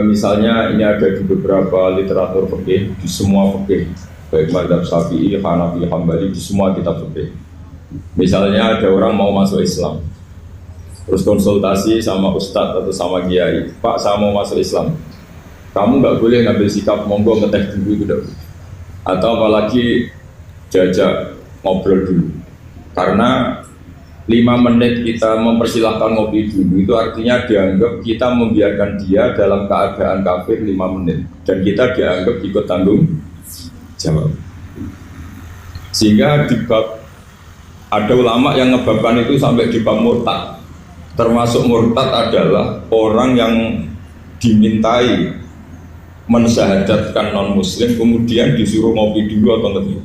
misalnya ini ada di beberapa literatur fikih, di semua fikih, baik mazhab Syafi'i, Hanafi, Hambali, di semua kitab fikih. Misalnya ada orang mau masuk Islam, terus konsultasi sama ustadz atau sama kiai, Pak saya mau masuk Islam, kamu nggak boleh ngambil sikap monggo ngeteh dulu itu dulu, atau apalagi diajak ngobrol dulu, karena 5 menit kita mempersilahkan ngopi dulu itu artinya dianggap kita membiarkan dia dalam keadaan kafir 5 menit dan kita dianggap ikut tanggung jawab. Sehingga di bab ada ulama yang ngebabkan itu sampai di bab murtad. Termasuk murtad adalah orang yang dimintai mensyahadatkan non muslim kemudian disuruh ngopi dulu atau ngerti,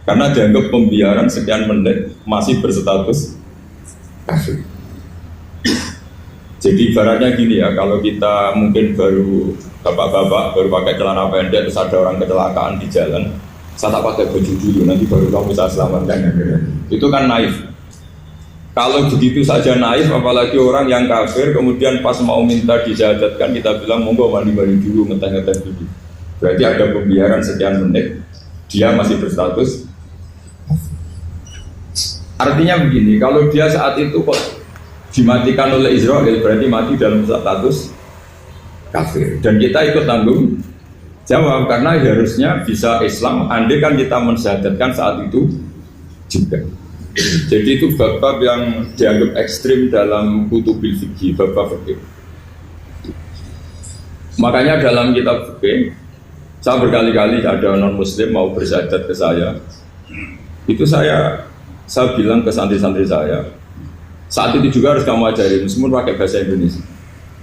karena dianggap pembiaran sekian menit masih berstatus kafir. Jadi ibaratnya gini ya, kalau kita mungkin baru bapak-bapak baru pakai celana pendek terus ada orang kecelakaan di jalan, saya tak pakai baju dulu nanti baru kamu saya selamatkan, itu kan naif. Kalau begitu saja naif, apalagi orang yang kafir kemudian pas mau minta disyahadatkan kita bilang monggo mandi-mandi dulu, ngeteh-ngeteh dulu, berarti ada pembiaran sekian menit, dia masih berstatus. Artinya begini, kalau dia saat itu kok dimatikan oleh Israel berarti mati dalam status kafir dan kita ikut tanggung jawab karena harusnya bisa Islam andai kan kita mensyahadatkan saat itu juga. Jadi itu bab-bab yang dianggap ekstrim dalam kutubil fikih, bab-bab fikih. Makanya dalam kitab fikih saya berkali-kali ada non muslim mau bersyahadat ke saya, itu saya bilang ke santri-santri saya, saat itu juga harus kamu ajari meskipun pakai bahasa Indonesia.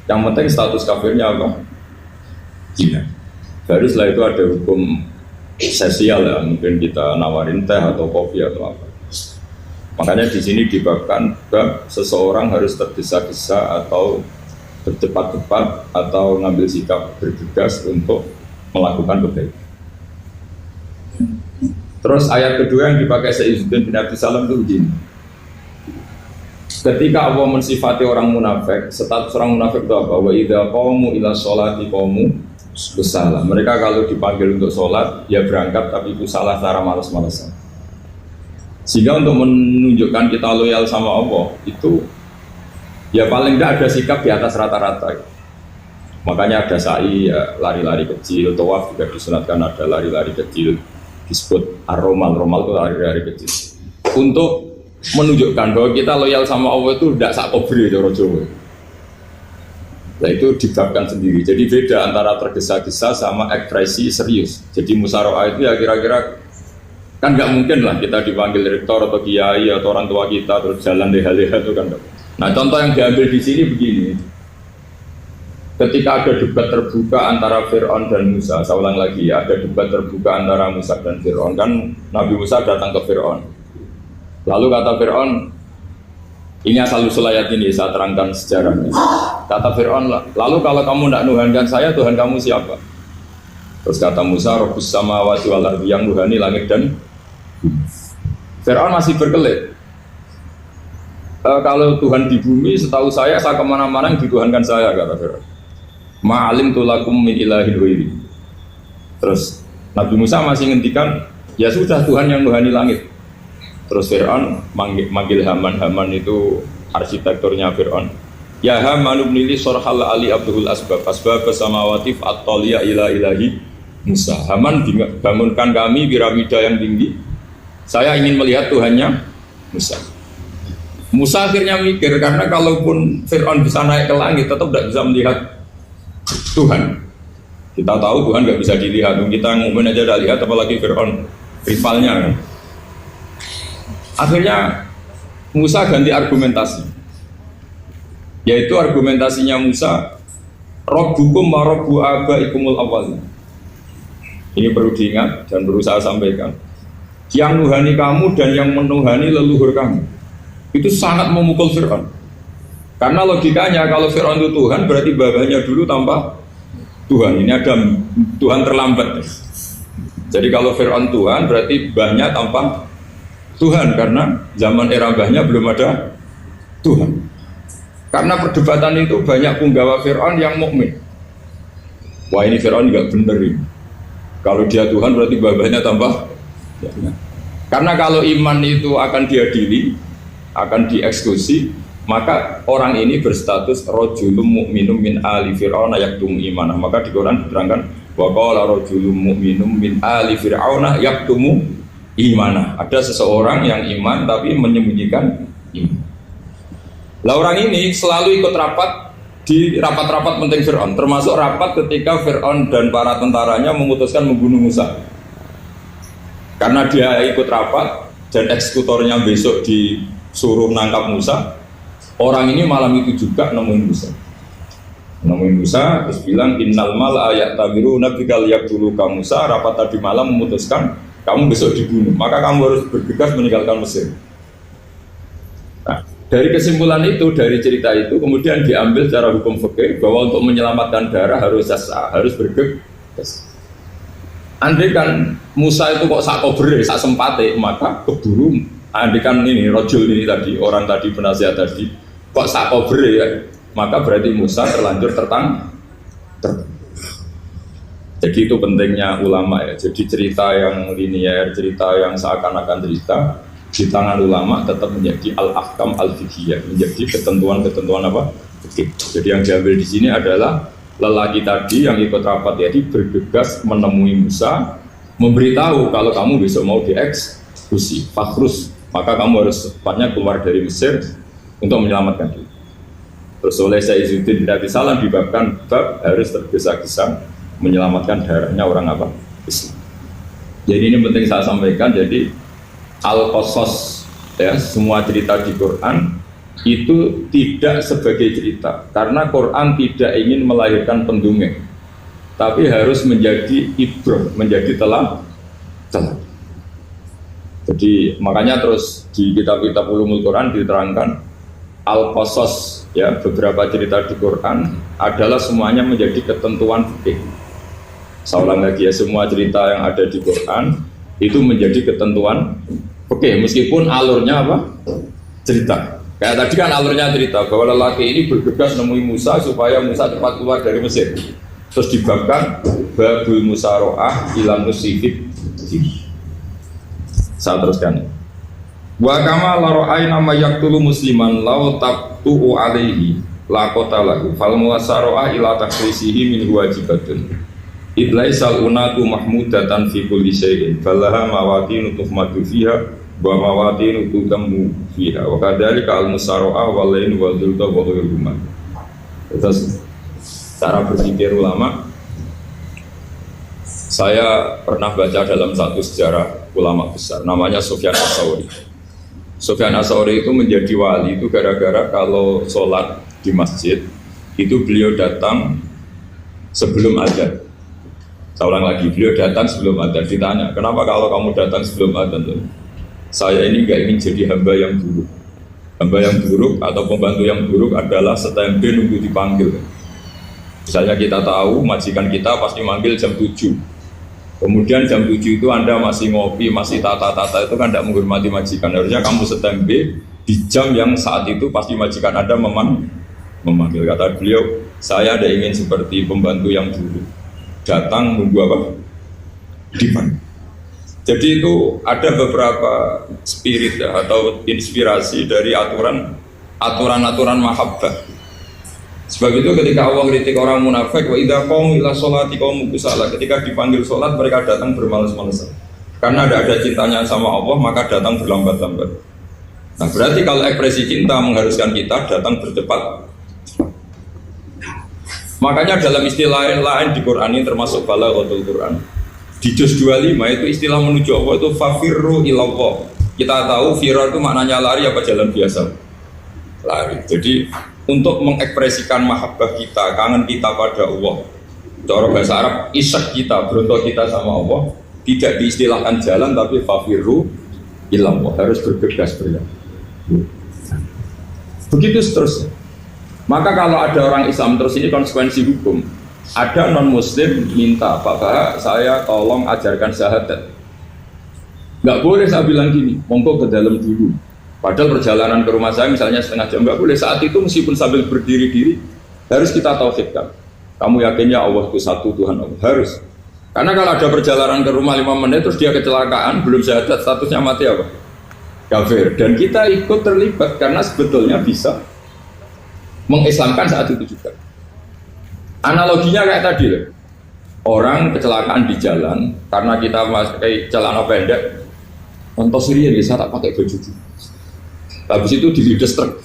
Yang penting status kafirnya apa? Zina. Baru setelah itu ada hukum sosial ya, mungkin kita nawarin teh atau kopi atau apa. Makanya di sini dibabkan bab seseorang harus tergesa-gesa atau bercepat-cepat atau ngambil sikap bergegas untuk melakukan kebaikan. Terus ayat kedua yang dipakai Sayyidina bin Abi Salam itu begini. Ketika Allah mensifati orang munafik, status orang munafik itu apa? Wa idza qamu ila sholati qamu kusala. Mereka kalau dipanggil untuk sholat, ya berangkat tapi itu salah cara malas-malasan. Sehingga untuk menunjukkan kita loyal sama Allah itu ya paling tidak ada sikap di atas rata-rata. Makanya ada sa'i ya, lari-lari kecil, tawaf juga disunatkan ada lari-lari kecil, disebut ar-romal itu lari-lari kecil untuk menunjukkan bahwa kita loyal sama Allah itu tidak sakobri cara Jawa. Nah itu dibabkan sendiri. Jadi beda antara tergesa-gesa sama ekspresi serius. Jadi musyawarah itu ya kira-kira kan nggak mungkin lah kita dipanggil rektor atau kiai atau orang tua kita terus jalan leha-leha itu kan. Nah contoh yang diambil di sini begini. Ketika ada debat terbuka antara Fir'aun dan Musa, saya ulang lagi ya, ada debat terbuka antara Musa dan Fir'aun, kan Nabi Musa datang ke Fir'aun. Lalu kata Fir'aun, ini asal-usul ayat ini, saya terangkan sejarahnya. Kata Fir'aun, lalu kalau kamu tidak nuhankan saya, Tuhan kamu siapa? Terus kata Musa, Rabbus samawati wal ardi, yang nuhani langit dan Fir'aun masih berkelit. Kalau Tuhan di bumi, setahu saya kemana-mana yang dituhankan saya, kata Fir'aun. Ma'alim tulakum min ilahin ghairi. Terus Nabi Musa masih ngendikan, ya sudah Tuhan yang nuhani langit. Terus Fir'aun manggil Haman. Haman itu arsitekturnya Fir'aun. Ya Haman ibnili sorhal ali abdul asbab samawati fa'attaliya ila ilahi Musa. Haman bangunkan kami piramida yang tinggi. Saya ingin melihat Tuhannya Musa. Musa akhirnya mikir, karena kalaupun Fir'aun bisa naik ke langit tetap tidak bisa melihat Tuhan. Kita tahu Tuhan nggak bisa dilihat, kita ngomongin aja udah lihat, apalagi Fir'aun rivalnya kan. Akhirnya Musa ganti argumentasi, yaitu argumentasinya Musa, Rabbukum wa Rabbu abaikumul awwal. Ini perlu diingat dan perlu saya sampaikan. Yang nuhani kamu dan yang menuhani leluhur kamu, itu sangat memukul Fir'aun. Karena logikanya kalau Fir'aun itu Tuhan berarti babanya dulu tanpa Tuhan. Ini ada Tuhan terlambat. Jadi kalau Fir'aun Tuhan berarti bahnya tanpa Tuhan, karena zaman era bahnya belum ada Tuhan. Karena perdebatan itu banyak punggawa Fir'aun yang mukmin. Wah ini Fir'aun nggak bener ini. Kalau dia Tuhan berarti babahnya tambah. Karena kalau iman itu akan diadili, akan dieksekusi, maka orang ini berstatus rojulum mu'minum min ali fir'auna yaktum imanah. Maka di Quran diterangkan wa qala rojulum mu'minum min ali fir'auna yaktumu imanah. Ada seseorang yang iman tapi menyembunyikan iman. Lah orang ini selalu ikut rapat di rapat-rapat penting Fir'aun, termasuk rapat ketika Fir'aun dan para tentaranya memutuskan membunuh Musa. Karena dia ikut rapat dan eksekutornya besok disuruh menangkap Musa, orang ini malam itu juga nemuin Musa terus bilang innal mal ayat tabiru nabikal yaqtulu ka Musa. Rapat tadi malam memutuskan kamu besok dibunuh, maka kamu harus bergegas meninggalkan Mesir. Nah, dari kesimpulan itu, dari cerita itu kemudian diambil secara hukum fikih bahwa untuk menyelamatkan darah harus bergegas. Andai kan Musa itu kok sak kober, sak sempate, maka keburu. Andai kan ini rojul ini tadi, orang tadi penasihat tadi, kok sak kober ya, maka berarti Musa terlanjur Jadi itu pentingnya ulama ya. Jadi cerita yang linear, cerita yang seakan-akan cerita di tangan ulama tetap menjadi al-ahkam al-fiqhiyah, menjadi ketentuan-ketentuan apa? Jadi yang diambil di sini adalah lelaki tadi yang ikut rapat jadi bergegas menemui Musa, memberitahu kalau kamu besok mau dieksekusi, fakrus, maka kamu harus cepatnya keluar dari Mesir untuk menyelamatkan diri. Terus oleh Sayyidzuddin bin Abi Salam dibabkan bab harus tergesa-gesa menyelamatkan darahnya orang apa? Islam. Jadi ini penting saya sampaikan. Jadi Al-Qasas ya, semua cerita di Quran itu tidak sebagai cerita, karena Quran tidak ingin melahirkan pendongeng, tapi harus menjadi ibrah, menjadi telah. Jadi makanya terus di kitab-kitab ulumul Quran diterangkan Al-Qasas ya, beberapa cerita di Quran adalah semuanya menjadi ketentuan fikih. Saya ulang lagi ya, semua cerita yang ada di Quran itu menjadi ketentuan fikih, meskipun alurnya apa? Cerita. Kayak tadi kan alurnya cerita bahwa lelaki ini bergegas nemui Musa supaya Musa cepat keluar dari Mesir. Terus dibabkan babul musaroah ilam musifid. Saya teruskan. Wa kama laro'ai nama yaktulu musliman lau tabtu'u alaihi lakota lagu fal musaroah ila takrisihi min wajibatun. Idlaisal unatu mahmudatan fi kulli syai'in falaha mawatinu tuhmatu fiha wa mawatinu tutammu fiha wa kadzalika al-musara'ah wal lain wal dhulta wa ghairuhuma. Terus cara berpikir ulama, saya pernah baca dalam satu sejarah ulama besar namanya Sufyan Ats-Tsauri. Sufyan Ats-Tsauri itu menjadi wali itu gara-gara kalau sholat di masjid itu beliau datang sebelum adzan. Saya ulang lagi, beliau datang sebelum adzan. Ditanya, kenapa kalau kamu datang sebelum adzan? Saya ini nggak ingin jadi hamba yang buruk. Hamba yang buruk atau pembantu yang buruk adalah setempe nunggu dipanggil. Misalnya kita tahu majikan kita pasti manggil jam 7. Kemudian jam 7 itu Anda masih ngopi, masih tata-tata, itu kan tidak menghormati majikan. Harusnya kamu setempe di jam yang saat itu pasti majikan Anda memanggil. Kata beliau, saya tidak ingin seperti pembantu yang buruk. Datang nunggu apa? Dipanggil. Jadi itu ada beberapa spirit ya, atau inspirasi dari aturan-aturan mahabbah. Sebab itu ketika Allah kritik orang munafik, wa idza qamu ila sholati qamu kusala, ketika dipanggil sholat mereka datang bermalas-malasan. Karena ada cintanya sama Allah, maka datang berlambat-lambat. Nah, berarti kalau ekspresi cinta mengharuskan kita datang bercepat. Makanya dalam istilah lain di Quran ini termasuk balaghatul Quran. Di juz 25 itu istilah menuju Allah itu fafirru ilallah. Kita tahu firar itu maknanya lari apa jalan biasa? Lari. Jadi untuk mengekspresikan mahabbah kita, kangen kita pada Allah, cara bahasa Arab isyak kita, berontok kita sama Allah, tidak diistilahkan jalan tapi fafirru ilallah, harus bergegas berjalan. Begitu seterusnya. Maka kalau ada orang Islam terus ini konsekuensi hukum. Ada non-muslim minta, Pak, saya tolong ajarkan syahadat. Nggak boleh saya bilang gini, monggo ke dalam dulu. Padahal perjalanan ke rumah saya misalnya setengah jam, nggak boleh. Saat itu meskipun sambil berdiri-diri, harus kita tauhidkan. Kamu yakinnya Allah itu satu Tuhan Allah? Harus. Karena kalau ada perjalanan ke rumah 5 menit terus dia kecelakaan, belum syahadat, statusnya mati apa? Kafir. Dan kita ikut terlibat karena sebetulnya bisa mengislamkan saat itu juga. Analoginya kayak tadi loh. Orang kecelakaan di jalan karena kita pakai celana pendek, contoh Syria bisa tak pakai baju itu. Habis itu dilides truk.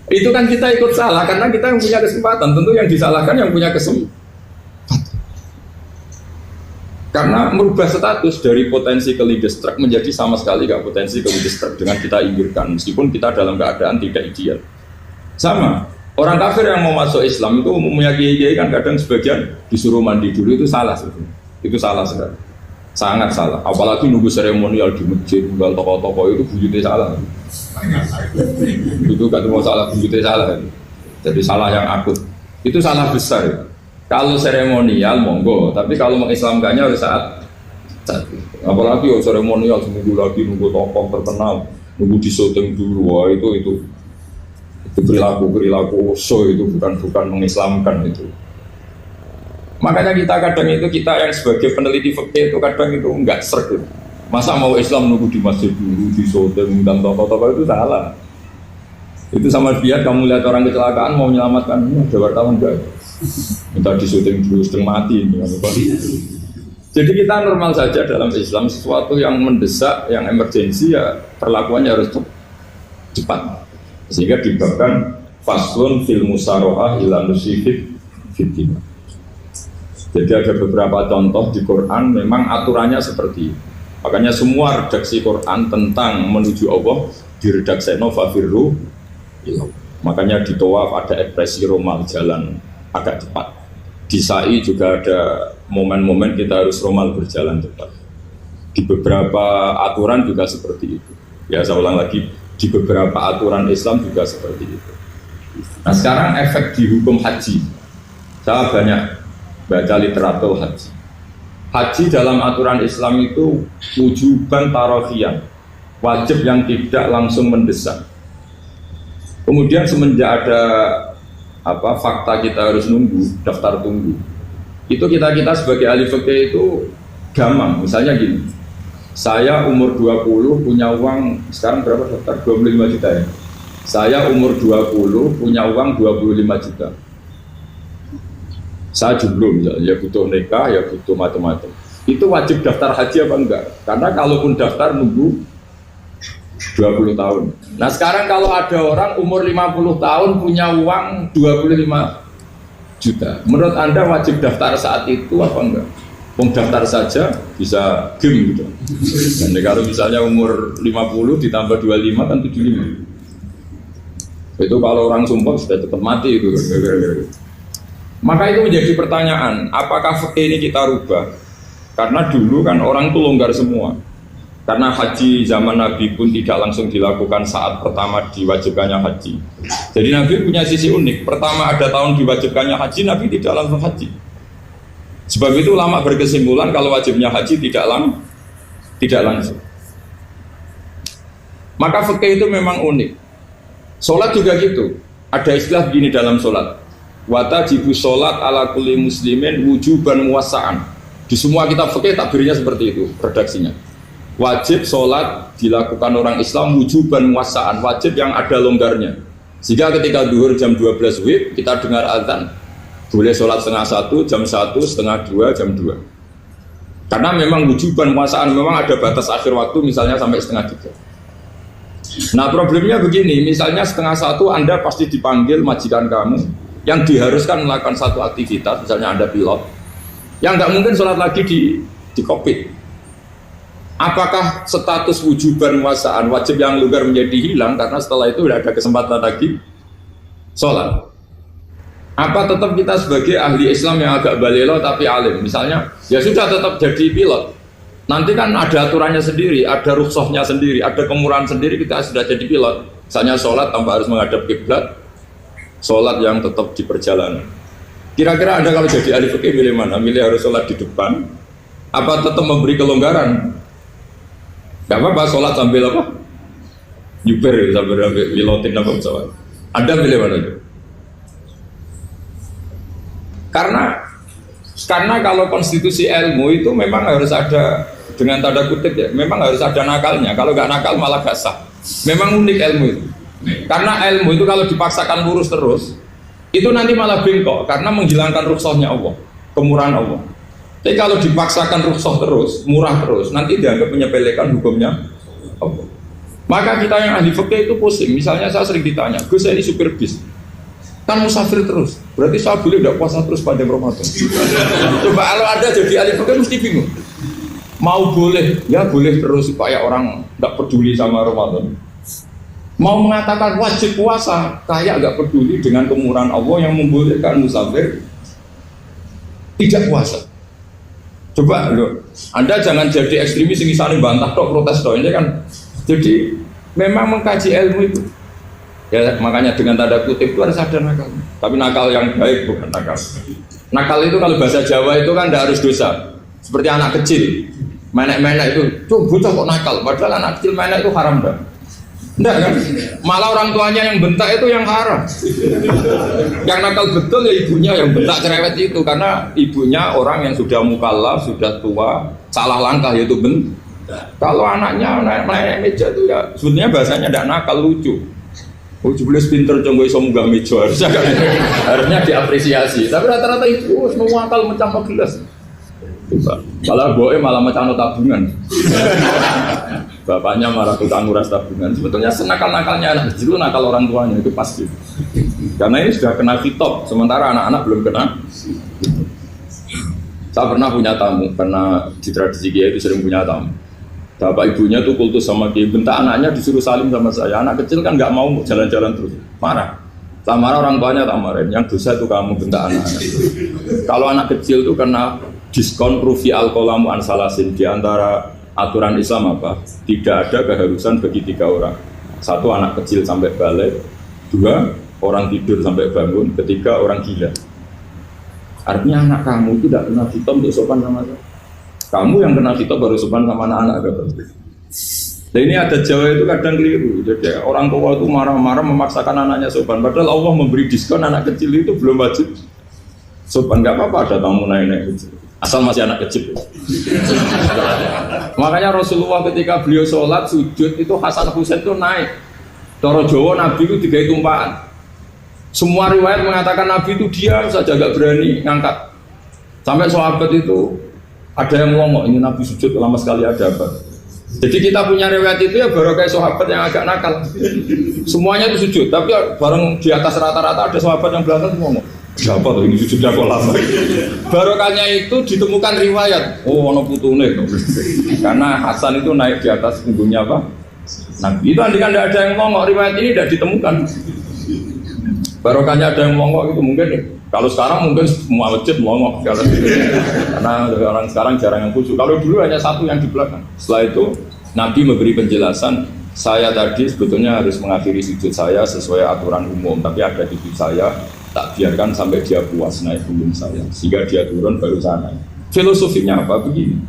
Itu kan kita ikut salah karena kita yang punya kesempatan. Tentu yang disalahkan yang punya kesempatan. Karena merubah status dari potensi kelides truk menjadi sama sekali gak potensi kelides truk dengan kita inggirkan, meskipun kita dalam keadaan tidak ideal. Sama, orang kafir yang mau masuk Islam itu umumnya kiai kan kadang sebagian disuruh mandi dulu, itu salah sebenarnya. Itu salah sekali, sangat salah. Apalagi nunggu seremonial di masjid, nunggu toko-toko itu bujutnya salah. Itu gak cuma salah, bujutnya salah. Jadi salah yang akut, itu salah besar ya. Kalau seremonial monggo, tapi kalau mengislamkannya harus saat apalagi seremonial seminggu lagi nunggu tokoh terkenal, nunggu di syuting dulu, wah itu perilaku so itu bukan mengislamkan itu. Makanya kita yang sebagai peneliti fikih itu kadang itu enggak serg. Masa mau Islam nunggu di masjid dulu, di syuting dan tokoh-tokoh itu salah. Itu sama dia kamu lihat orang kecelakaan mau menyelamatkan, ada wartawan enggak? Minta disuting dulu setengah mati. Jadi kita normal saja dalam Islam, sesuatu yang mendesak, yang emergensi ya perlakuannya harus cepat. Sehingga dibabkan faslun fil musaroah ila nusifid fitina. Jadi ada beberapa contoh di Quran memang aturannya seperti itu. Makanya semua redaksi Quran tentang menuju Allah diredakseno fafirru ilah. Makanya di tawaf ada ekspresi romal jalan agak cepat. Di sa'i juga ada momen-momen kita harus romal berjalan cepat. Di beberapa aturan juga seperti itu. Ya saya ulang lagi, di beberapa aturan Islam juga seperti itu. Nah sekarang efek di hukum haji. Saya banyak baca literatur haji. Haji dalam aturan Islam itu wujuban tarofian, wajib yang tidak langsung mendesak. Kemudian semenjak ada fakta kita harus nunggu, daftar tunggu. Itu kita sebagai ahli fikih itu gampang. Misalnya gini, saya umur 20 punya uang, sekarang berapa daftar? 25 juta ya. Saya umur 20 punya uang 25 juta. Saya jomblo misalnya, ya butuh nikah, ya butuh macam-macam. Itu wajib daftar haji apa enggak? Karena kalaupun daftar nunggu 20 tahun. Nah sekarang kalau ada orang umur 50 tahun punya uang 25 juta, menurut Anda wajib daftar saat itu apa enggak? Daftar saja bisa game gitu. Dan kalau misalnya umur 50 ditambah 25 kan 75. Itu kalau orang sumpah sudah cepat mati itu. Maka itu menjadi pertanyaan, apakah fikih ini kita rubah? Karena dulu kan orang itu longgar semua. Karena haji zaman Nabi pun tidak langsung dilakukan saat pertama diwajibkannya haji. Jadi Nabi punya sisi unik. Pertama ada tahun diwajibkannya haji, Nabi tidak langsung haji. Sebab itu ulama berkesimpulan kalau wajibnya haji tidak langsung. Maka fikih itu memang unik. Sholat juga gitu. Ada istilah begini dalam sholat. Watajibu sholat ala kulli muslimin wujuban muwassa'an. Di semua kitab fikih takbirnya seperti itu redaksinya. Wajib sholat dilakukan orang Islam wujuban muwassa'an, wajib yang ada longgarnya. Sehingga ketika duhur jam 12 WIB kita dengar azan, boleh sholat setengah 1, jam 1, setengah 2, jam 2. Karena memang wujuban muwassa'an, memang ada batas akhir waktu misalnya sampai setengah 3. Nah problemnya begini, misalnya setengah 1 Anda pasti dipanggil majikan kamu yang diharuskan melakukan satu aktivitas, misalnya Anda pilot, yang nggak mungkin sholat lagi di kokpit. Apakah status wujuban muwassa'an, wajib yang longgar menjadi hilang karena setelah itu tidak ada kesempatan lagi sholat? Apa tetap kita sebagai ahli Islam yang agak balelo tapi alim, misalnya ya sudah tetap jadi pilot, nanti kan ada aturannya sendiri, ada rukhsahnya sendiri, ada kemurahan sendiri, kita sudah jadi pilot, misalnya sholat tanpa harus menghadap kiblat, sholat yang tetap di perjalanan. Kira-kira Anda kalau jadi ahli fikih milih mana? Milih harus sholat di depan apa tetap memberi kelonggaran? Gak apa-apa, sholat sambil apa? Nyuper, sambil pilotin apa pesawat. Anda pilih mana itu? Karena kalau konstitusi ilmu itu memang harus ada, dengan tanda kutip ya, memang harus ada nakalnya. Kalau nggak nakal malah gak sah. Memang unik ilmu itu. Karena ilmu itu kalau dipaksakan lurus terus, itu nanti malah bengkok karena menghilangkan rukhsahnya Allah, kemurahan Allah. Tapi kalau dipaksakan rukhsah terus, murah terus, nanti dianggap menyepelekan hukumnya Allah. Maka kita yang ahli fikih itu pusing. Misalnya saya sering ditanya, Gus saya ini supir bis, kan musafir terus, berarti saya boleh tidak puasa terus pada Ramadan? Coba kalau ada jadi ahli fikih mesti bingung. Mau boleh, ya boleh terus supaya orang nggak peduli sama Ramadan. Mau mengatakan wajib puasa, kayak nggak peduli dengan kemurahan Allah yang membolehkan musafir tidak puasa. Coba loh, Anda jangan jadi ekstremis yang misalnya bantah tok protes tok ini kan. Jadi memang mengkaji ilmu itu. Ya makanya dengan tanda kutip itu harus ada nakal. Tapi nakal yang baik bukan nakal. Nakal itu kalau bahasa Jawa itu kan tidak harus dosa. Seperti anak kecil, menek-menek itu, tuh bocah kok nakal. Padahal anak kecil menek itu haram dah. Enggak kan? Malah orang tuanya yang bentak itu yang haram. Yang nakal betul ya ibunya yang bentak cerewet itu, karena ibunya orang yang sudah mukallaf, sudah tua, salah langkah yaitu bentak. Kalau anaknya naik meja itu ya sebetulnya bahasanya tidak nakal, lucu. Oh jelas pinter conggo iso munggah meja, harusnya diapresiasi. Tapi rata-rata itu semua akal mencampur gelas. Malah boe malah macam tabungan. Bapaknya marah tukang nguras tabungan. Sebetulnya senakal-nakalnya anak kecil itu nakal orang tuanya itu pasti. Karena ini sudah kena fitop, sementara anak-anak belum kena. Saya pernah punya tamu, karena di tradisi Kiai itu sering punya tamu. Bapak ibunya tuh kultus sama Kiai, bentak anaknya disuruh salim sama saya. Anak kecil kan nggak mau jalan-jalan terus, marah. Tak marah orang tuanya tak marahin. Yang dosa itu kamu bentak anak-anak. Kalau anak kecil tuh kena diskon rufi al-qalamu an salasin. Di antara aturan Islam apa? Tidak ada keharusan bagi 3 orang. 1 anak kecil sampai balik, 2 orang tidur sampai bangun, 3 orang gila. Artinya anak kamu itu tidak kena fitnah untuk sopan sama saya. Kamu yang kena fitnah baru sopan sama anak-anak. Nah ini ada Jawa itu kadang keliru. Jadi orang tua itu marah-marah memaksakan anaknya sopan. Padahal Allah memberi diskon anak kecil itu belum wajib sopan. Gak apa-apa ada tamu naik-naik kecil. Asal masih anak kecil. Makanya Rasulullah ketika beliau sholat sujud itu Hasan Husain itu naik. Toro Jawa Nabi itu 3 tumpahan. Semua riwayat mengatakan Nabi itu diam saja gak berani ngangkat. Sampai sahabat itu ada yang ngomong ini Nabi sujud lama sekali ada apa. Jadi kita punya riwayat itu ya baru kayak sahabat yang agak nakal. Semuanya itu sujud, tapi bareng di atas rata-rata ada sahabat yang belakang ngomong siapa tuh ini sujudnya kok lama. Barokahnya itu ditemukan riwayat. Oh, ono putune. Karena Hasan itu naik di atas punggungnya apa? Nabi. Itu andai kan tidak ada yang ngomong riwayat ini tidak ditemukan. Barokahnya ada yang ngomong itu mungkin. Kalau sekarang mungkin semua masjid ngomong. Karena orang sekarang jarang yang khusyuk. Kalau dulu hanya 1 yang di belakang. Setelah itu Nabi memberi penjelasan. Saya tadi sebetulnya harus mengakhiri sujud saya sesuai aturan umum. Tapi ada cucu saya tak biarkan sampai dia puas naik punggung saya sehingga dia turun baru sana. Filosofinya apa? Begini,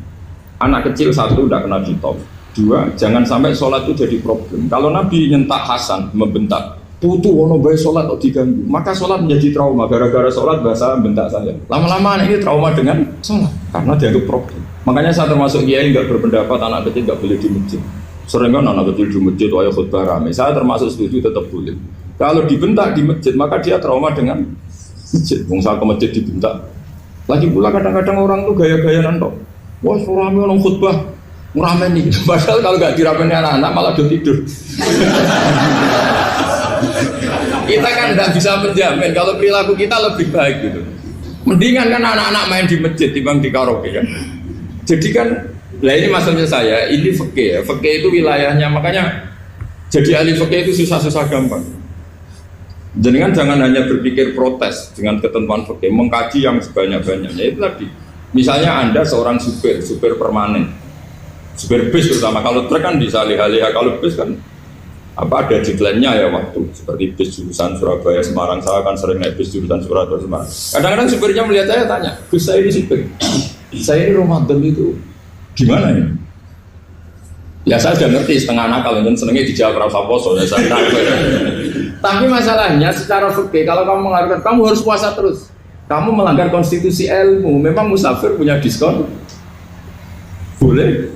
anak kecil 1 udah kena ditop, 2 jangan sampai sholat itu jadi problem. Kalau Nabi nyentak Hasan membentak tutu ono bae sholat kok diganggu, maka sholat menjadi trauma. Gara-gara sholat bahasa bentak saya, lama-lama anak ini trauma dengan sholat karena dianggap problem. Makanya saya termasuk kiai nggak berpendapat anak kecil nggak boleh di masjid. Sering kan anak kecil di masjid wajah khutbah ramai, saya termasuk setuju tetap boleh. Kalau dibentak di masjid, maka dia trauma dengan masjid. Bangsa ke masjid dibentak. Lagi pula kadang-kadang orang tuh gaya-gayaan tok. Wah, rame orang khutbah, ngeramen nih. Padahal kalau nggak diramein anak-anak malah udah tidur. Kita kan nggak bisa menjamin kalau perilaku kita lebih baik gitu. Mendingan kan anak-anak main di masjid dibanding di karaoke kan. Jadi kan, lah ini maksudnya saya, ini fikih ya. Fikih itu wilayahnya, makanya jadi ahli fikih itu susah-susah gampang. Jangan hanya berpikir protes dengan ketentuan fikih, mengkaji yang sebanyak-banyaknya. Itu tadi, misalnya Anda seorang supir permanen, supir bis terutama. Kalau truk kan bisa lihat-lihat, kalau bis kan apa ada deadline-nya ya waktu. Seperti bis jurusan Surabaya Semarang, saya kan sering naik bis jurusan Surabaya Semarang. Kadang-kadang supirnya melihat saya tanya, Gus saya ini supir, saya ini Ramadan itu gimana ya? Ya saya sudah ngerti setengah nakal dan senengnya dijawab rasa poso ya saya. Tapi masalahnya secara fikih kalau kamu mengharapkan kamu harus puasa terus. Kamu melanggar konstitusi ilmu. Memang musafir punya diskon? Boleh?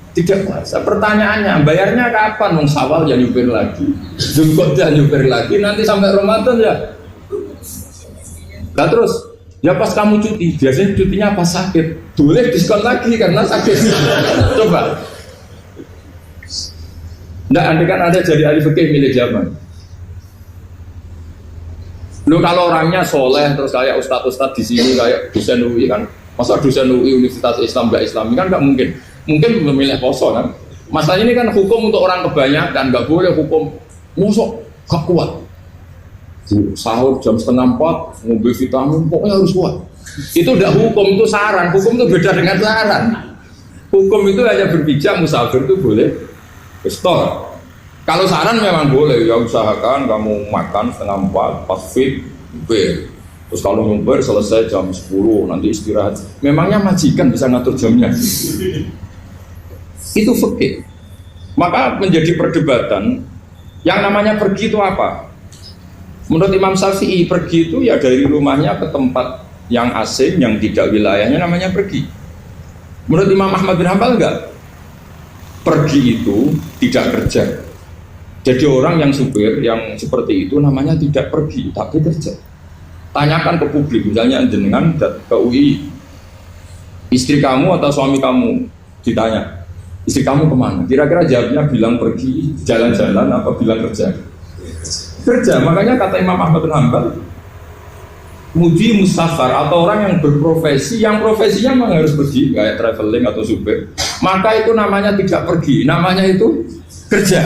Tidak puasa. Pertanyaannya, bayarnya kapan? Wong Syawal ya nyupir lagi, Zulqa'dah nyupir lagi, nanti sampai Ramadan ya. Nah terus, ya pas kamu cuti, biasanya cutinya pas sakit, boleh diskon lagi karena sakit. Coba. Nggak, andai kan Anda jadi ahli fikih milik zaman. Lu kalau orangnya soleh terus kayak ustadz-ustadz di sini kayak dosen UI kan, masa dosen UI Universitas Islam nggak Islami kan nggak mungkin. Mungkin memilih poso kan. Masalah ini kan hukum untuk orang kebanyakan, nggak boleh hukum musuh gak kuat. Sahur jam 3:30, ngombe vitamin, pokoknya harus kuat. Itu udah hukum, itu saran. Hukum itu beda dengan saran. Hukum itu hanya berpijak musafir itu boleh store. Kalau saran memang boleh, ya usahakan kamu makan 3:30 pas fit, ber. Terus kalau nyumpir selesai jam 10, nanti istirahat. Memangnya majikan bisa ngatur jamnya? Itu fikih. Maka menjadi perdebatan, yang namanya pergi itu apa? Menurut Imam Syafi'i, pergi itu ya dari rumahnya ke tempat yang asing, yang tidak wilayahnya namanya pergi. Menurut Imam Ahmad bin Hanbal enggak. Pergi itu tidak kerja. Jadi orang yang supir yang seperti itu namanya tidak pergi, tapi kerja. Tanyakan ke publik, misalnya jenengan ke UI, istri kamu atau suami kamu ditanya, istri kamu kemana? Kira-kira jawabnya bilang pergi jalan-jalan apa bilang kerja? Kerja. Makanya kata Imam Ahmad bin Hanbal, mudi musafar atau orang yang berprofesi, yang profesinya memang harus pergi, kayak traveling atau supir, maka itu namanya tidak pergi, namanya itu kerja.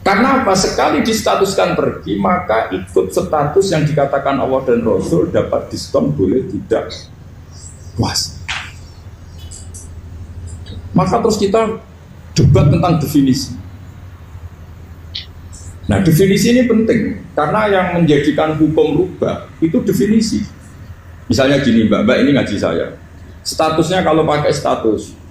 Karena apa? Sekali distatuskan pergi, maka ikut status yang dikatakan Allah dan Rasul, dapat diskon, boleh tidak puas. Maka terus kita debat tentang definisi. Nah, definisi ini penting karena yang menjadikan hukum rubah itu definisi. Misalnya gini, Mbak ini ngaji saya. Statusnya kalau pakai status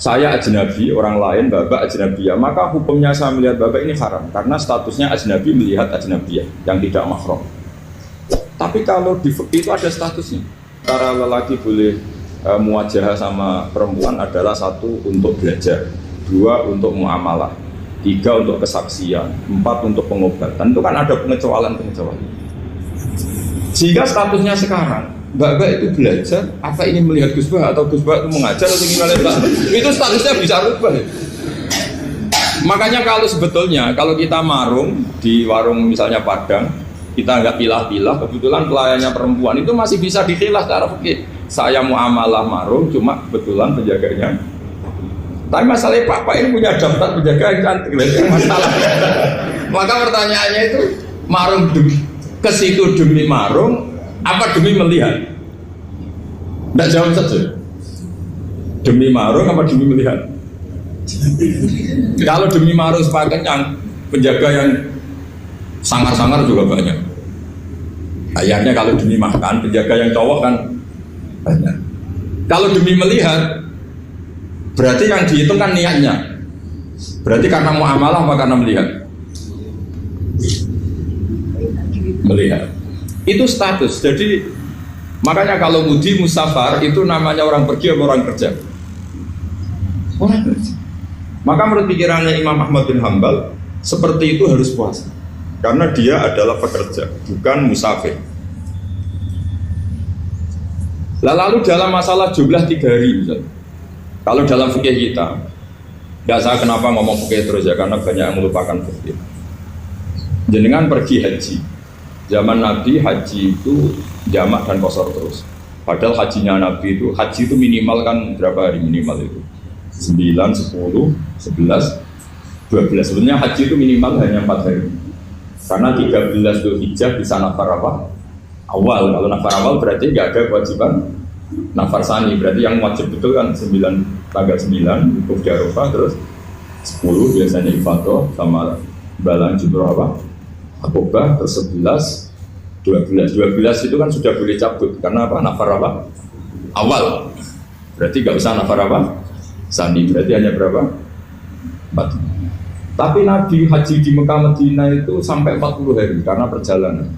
saya ajnabi, orang lain Bapak ajnabiyah, maka hukumnya saya melihat Bapak ini haram karena statusnya ajnabi melihat ajnabiyah yang tidak mahram. Tapi kalau di fikih itu ada statusnya. Cara lelaki boleh muwajahah sama perempuan adalah 1 untuk belajar, 2 untuk muamalah, 3 untuk kesaksian, 4 untuk pengobatan. Itu kan ada pengecualian. Sehingga statusnya sekarang Mbak itu belajar, apa ini melihat Gus Bah atau Gus Bah itu mengajar atau gimana Mbak? Itu statusnya bisa rubah. Makanya kalau sebetulnya kalau kita marung di warung misalnya Padang, kita nggak pilah-pilah, kebetulan pelayannya perempuan itu masih bisa dipilah secara fikih. Saya muamalah marung, cuma kebetulan penjaganya. Tapi masalahnya Pak ini punya daftar penjaga yang cantik, itu masalah. Maka pertanyaannya itu marung ke situ demi marung, apa demi melihat? Tidak jawab saja. Demi marung apa demi melihat? Kalau demi marung sepakat yang penjaga yang sangar-sangar juga banyak. Ayahnya kalau demi makan, penjaga yang cowok kan banyak. Kalau demi melihat, berarti yang dihitung kan niatnya. Berarti karena muamalah apa karena melihat? Melihat. Itu status. Jadi makanya kalau mudi musafar itu namanya orang pergi atau orang kerja? Orang kerja. Maka menurut pikirannya Imam Ahmad bin Hanbal seperti itu harus puasa karena dia adalah pekerja, bukan musafir. Lalu dalam masalah jumlah 3 hari misalnya, kalau dalam fikih kita, tidak saya kenapa ngomong fikih terus ya, karena banyak yang melupakan fikih. Jenengan pergi haji, zaman Nabi haji itu jamak dan qashar terus. Padahal hajinya Nabi itu, haji itu minimal kan berapa hari minimal itu? 9, 10, 11, 12. Sebenarnya haji itu minimal hanya 4 hari. Karena 13 Dzulhijjah bisa nafar apa? Awal. Kalau nafar awal berarti nggak ada kewajiban nafar sani. Berarti yang wajib betul kan 9, tanggal 9 wukuf di Arafah, terus 10 biasanya ifadah sama balang jumroh apa? Akobah, terus 11, 12 itu kan sudah boleh cabut karena apa? Nafar apa? Awal. Berarti nggak usah nafar apa? Sani. Berarti hanya berapa? 4. Tapi Nabi haji di Mekah Madinah itu sampai 40 hari karena perjalanan.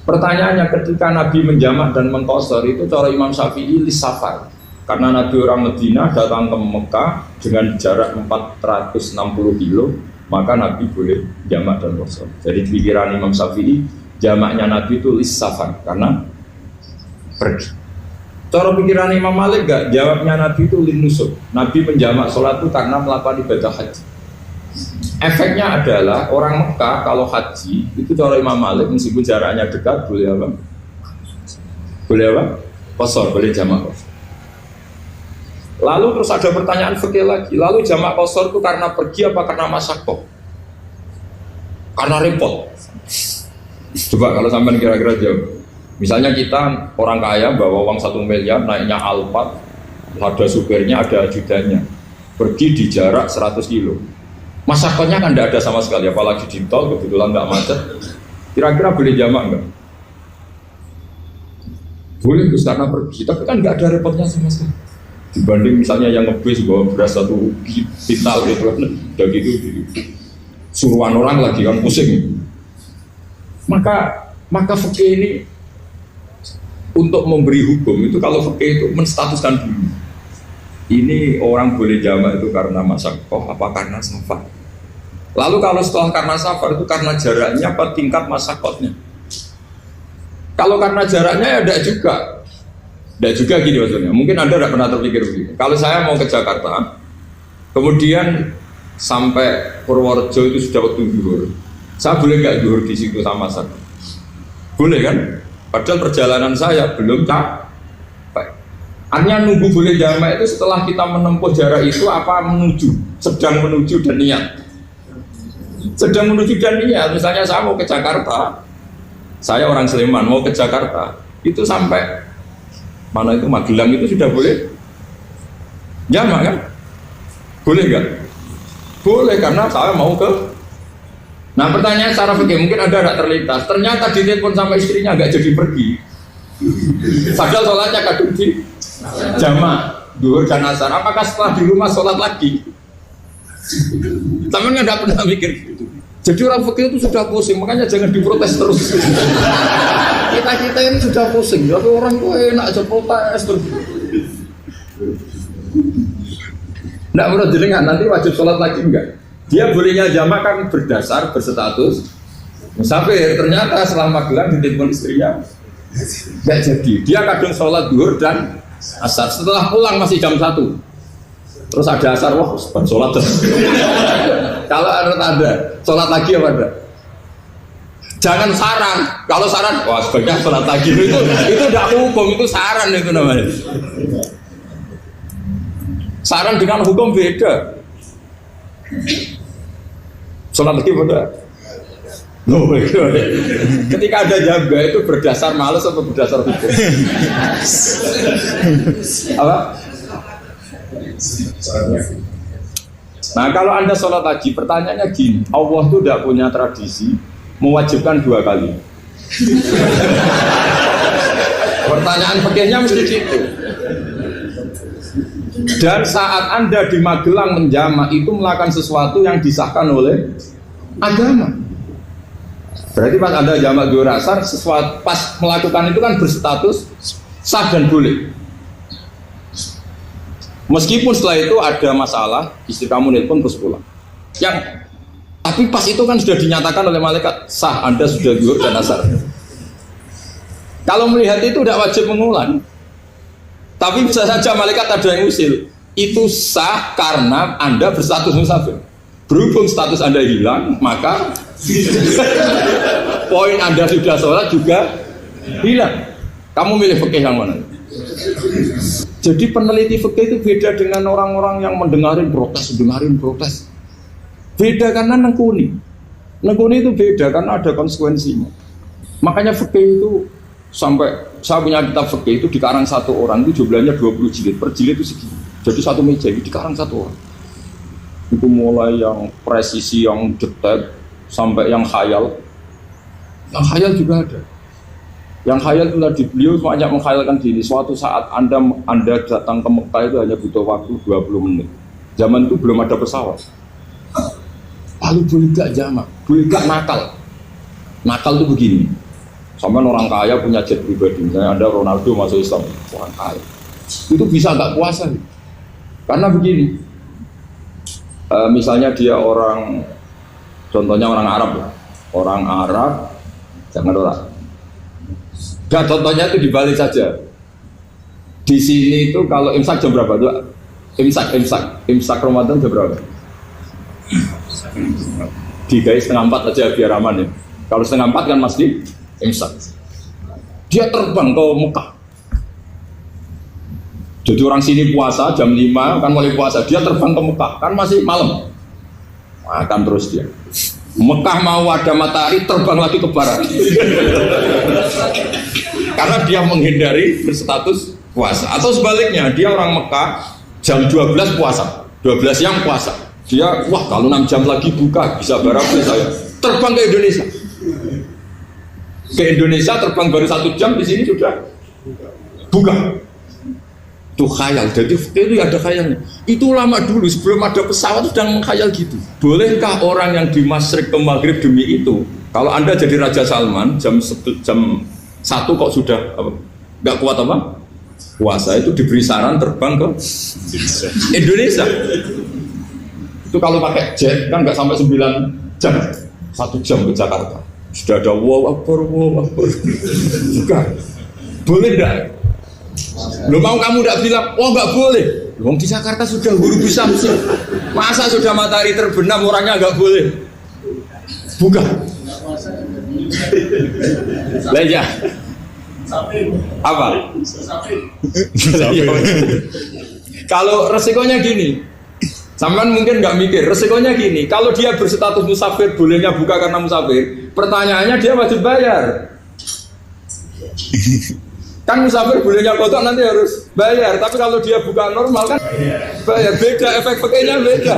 Pertanyaannya ketika Nabi menjamak dan mengqasar itu cara Imam Syafi'i lisafar. Karena Nabi orang Medina datang ke Mekah dengan jarak 460 kilo, maka Nabi boleh jamak dan qasar. Jadi pikiran Imam Syafi'i jamaknya Nabi itu lisafar karena pergi. Cara pikiran Imam Malik enggak, jawabnya Nabi itu linusuk. Nabi menjamak sholat itu karena melakukan ibadah haji. Efeknya adalah orang Mekah kalau haji itu cara Imam Malik meskipun jaraknya dekat boleh apa? Boleh apa? Qasar, boleh jamak qasar. Lalu terus ada pertanyaan fikih lagi. Lalu jamak qasar itu karena pergi apa karena masyaqqah? Karena repot. Coba kalau sampean kira-kira jawab. Misalnya kita orang kaya bawa uang 1 miliar naiknya Alphard, ada supirnya, ada ajudannya. Pergi di jarak 100 kilo. Masyaqqahnya kan tidak ada sama sekali, apalagi di tol kebetulan nggak macet. Kira-kira boleh jamak nggak? Boleh Gus karena pergi, tapi kan nggak ada repotnya sama sekali. Dibanding misalnya yang ngebis bawa beras 1 kintal gitu kan, udah gitu suruhan orang lagi kan pusing. Maka fikih ini untuk memberi hukum itu kalau fikih itu menstatuskan dulu. Ini orang boleh jamak itu karena masyaqqah apa karena safar. Lalu kalau setelah karena safar itu karena jaraknya apa tingkat masyaqqahnya. Kalau karena jaraknya ya tidak juga. Tidak juga gini maksudnya. Mungkin Anda tidak pernah terpikir begini. Kalau saya mau ke Jakarta, kemudian sampai Purworejo itu sudah waktu zuhur. Saya boleh nggak zuhur di situ sama saya? Boleh kan? Padahal perjalanan saya belum capek. Artinya nunggu boleh jamak itu setelah kita menempuh jarak itu apa menuju, sedang menuju dan niat. Sedang menuju dan niat. Misalnya saya mau ke Jakarta, saya orang Sleman mau ke Jakarta, itu sampai mana itu Magelang itu sudah boleh jamak kan? Boleh nggak? Boleh karena saya mau ke. Nah pertanyaan secara fikih mungkin ada tidak terlintas. Ternyata ditelepon sama istrinya nggak jadi pergi. Padahal sholatnya kadung di jamak duhur dan asar. Apakah setelah di rumah sholat lagi? Teman nggak pernah mikir gitu. Jadi orang fikih itu sudah pusing, makanya jangan diprotes terus. Kita ini sudah pusing, tapi orang itu enak aja protes terus. Nggak menurut jenengan nanti wajib sholat lagi enggak? Dia bolehnya jamak kan berdasar berstatus musafir. Ternyata selama Magelang ditelepon istrinya nggak jadi. Dia kadang sholat duhur dan asar. Setelah pulang masih jam 1. Terus ada asar, wah sholat terus. Kalau ada sholat lagi apa ada? Jangan saran. Kalau saran, wah sebaiknya sholat lagi. Itu tidak hukum, itu saran itu namanya. Saran dengan hukum beda. Sholat lagi pada. Loh, ketika ada jaga itu berdasar malas atau berdasar hukum? Apa? Nah kalau Anda sholat haji, pertanyaannya gini, Allah itu tidak punya tradisi mewajibkan 2 kali. Pertanyaan fikihnya mesti gitu. Dan saat Anda di Magelang menjamak itu melakukan sesuatu yang disahkan oleh agama. Berarti pas Anda jamak duhur asar, sesuatu pas melakukan itu kan berstatus sah dan boleh. Meskipun setelah itu ada masalah, istri kamu nelpon terus pulang. Tapi pas itu kan sudah dinyatakan oleh malaikat sah, Anda sudah duhur dan asar. Kalau melihat itu tidak wajib mengulang. Tapi bisa saja malaikat ada yang usil. Itu sah karena Anda berstatus musafir. Berhubung status Anda hilang, maka poin Anda sudah sholat juga hilang. Kamu milih fikih yang mana? Jadi peneliti fikih itu beda dengan orang-orang yang dengarin protes. Beda karena nengkuni itu beda karena ada konsekuensinya. Makanya fikih itu sampai saya punya kitab fikih itu dikarang 1 orang itu jumlahnya 20 jilid, per jilid itu segini. Jadi 1 meja itu dikarang 1 orang. Itu mulai yang presisi, yang detail sampai yang khayal. Yang khayal juga ada. Yang khayal itu tadi beliau banyak menghayalkan diri. Suatu saat Anda datang ke Mekah itu hanya butuh waktu 20 menit. Zaman itu belum ada pesawat. Lalu boleh gak jamak? Boleh gak nakal? Nakal itu begini. Sama orang kaya punya jet pribadi, misalnya Anda Ronaldo masuk Islam, orang kaya. Itu bisa nggak puasa? Karena begini, misalnya dia orang, contohnya orang Arab, jangan orang. Nah, contohnya itu dibalik saja. Di sini itu kalau imsak jam berapa tuh? Imsak Ramadan jam berapa? 3:30 aja biar aman ya. Kalau 3:30 kan masih imsak. Dia terbang ke Mekah. Jadi orang sini puasa jam 5 kan mulai puasa, dia terbang ke Mekah kan masih malam. Makan terus dia. Mekah mau ada matahari terbang lagi ke barat. Karena dia menghindari berstatus puasa. Atau sebaliknya, dia orang Mekah jam 12 puasa, 12 siang puasa. Dia, wah kalau 6 jam lagi buka, bisa barang saya. Terbang ke Indonesia. Ke Indonesia terbang baru 1 jam, di sini sudah buka. Itu khayal, jadi itu ada khayalnya. Itu lama dulu, sebelum ada pesawat sudah mengkhayal gitu. Bolehkah orang yang di Masyrik ke Maghrib demi itu? Kalau Anda jadi Raja Salman, jam 1 kok sudah nggak kuat apa? Puasa, itu diberi saran terbang ke Indonesia. Itu kalau pakai jet kan nggak sampai 9 jam, 1 jam ke Jakarta. Sudah ada wow akbar. Bukan. Boleh enggak? Lo mau kamu enggak bilang, oh enggak boleh. Wong di Jakarta sudah Ghurubu Syamsi. Masa sudah matahari terbenam orangnya enggak boleh? Bukan. Leja. Apa? Kalau resikonya gini, sampean mungkin nggak mikir, resikonya gini, kalau dia berstatus musafir, bolehnya buka karena musafir, pertanyaannya dia wajib bayar. Kan musafir bolehnya kotor nanti harus bayar, tapi kalau dia buka normal kan bayar, beda, efek pakainya beda.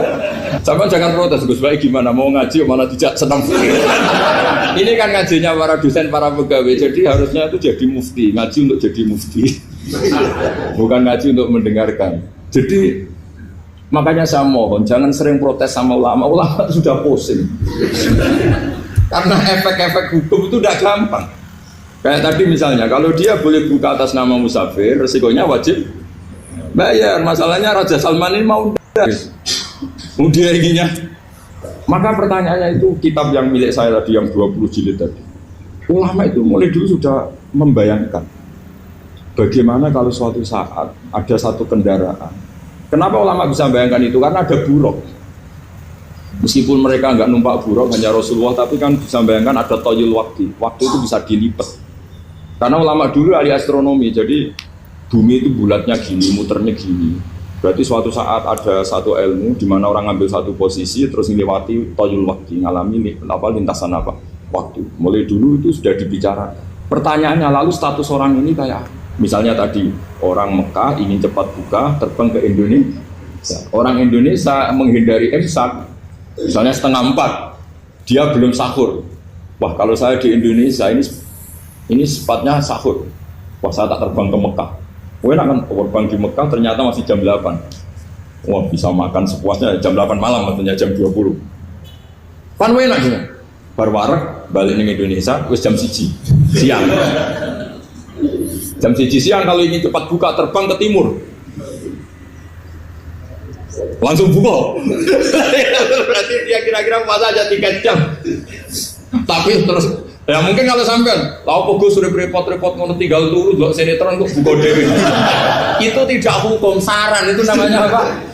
Sampean jangan protes, Gus Baik gimana, mau ngaji malah tidak senang. Ini kan ngajinya para dosen, para pegawai, jadi harusnya itu jadi mufti, ngaji untuk jadi mufti, bukan ngaji untuk mendengarkan. Jadi makanya saya mohon jangan sering protes sama ulama sudah pusing. Karena efek-efek hukum itu tidak gampang. Kayak tadi misalnya kalau dia boleh buka atas nama musafir, resikonya wajib bayar. Masalahnya Raja Salman ini mau dia inginnya. Maka pertanyaannya itu kitab yang milik saya tadi yang 20 jilid tadi. Ulama itu mulai dulu sudah membayangkan bagaimana kalau suatu saat ada satu kendaraan. Kenapa ulama bisa membayangkan itu? Karena ada buruk. Meskipun mereka nggak numpak buruk, hanya Rasulullah, tapi kan bisa membayangkan ada toyul waktu. Waktu itu bisa dilipat. Karena ulama dulu ahli astronomi, jadi bumi itu bulatnya gini, muternya gini. Berarti suatu saat ada satu ilmu di mana orang ngambil satu posisi terus melewati toyul waktu, ngalami lintasan waktu. Mulai dulu itu sudah dibicarakan. Pertanyaannya lalu status orang ini kayak misalnya tadi orang Mekah ingin cepat buka terbang ke Indonesia. Orang Indonesia menghindari imsak, misalnya 3:30 dia belum sahur. Wah kalau saya di Indonesia ini sepatnya sahur. Wah saya tak terbang ke Mekah. Enak kan terbang di Mekah ternyata masih jam 8. Wah bisa makan sepuasnya jam 8 malam maksudnya jam 20. Kan enak gitu. Bar wareg balik ke Indonesia wis jam 1 siang. Jam 1 siang kalau ingin cepat buka terbang ke timur. Langsung buka. Berarti dia kira-kira puasa aja 3 jam. Tapi terus ya mungkin kalau sampean lalu gue sudah repot-repot mau tinggal turu nggak sinetron kok buka dewi. Itu tidak hukum, saran itu namanya apa?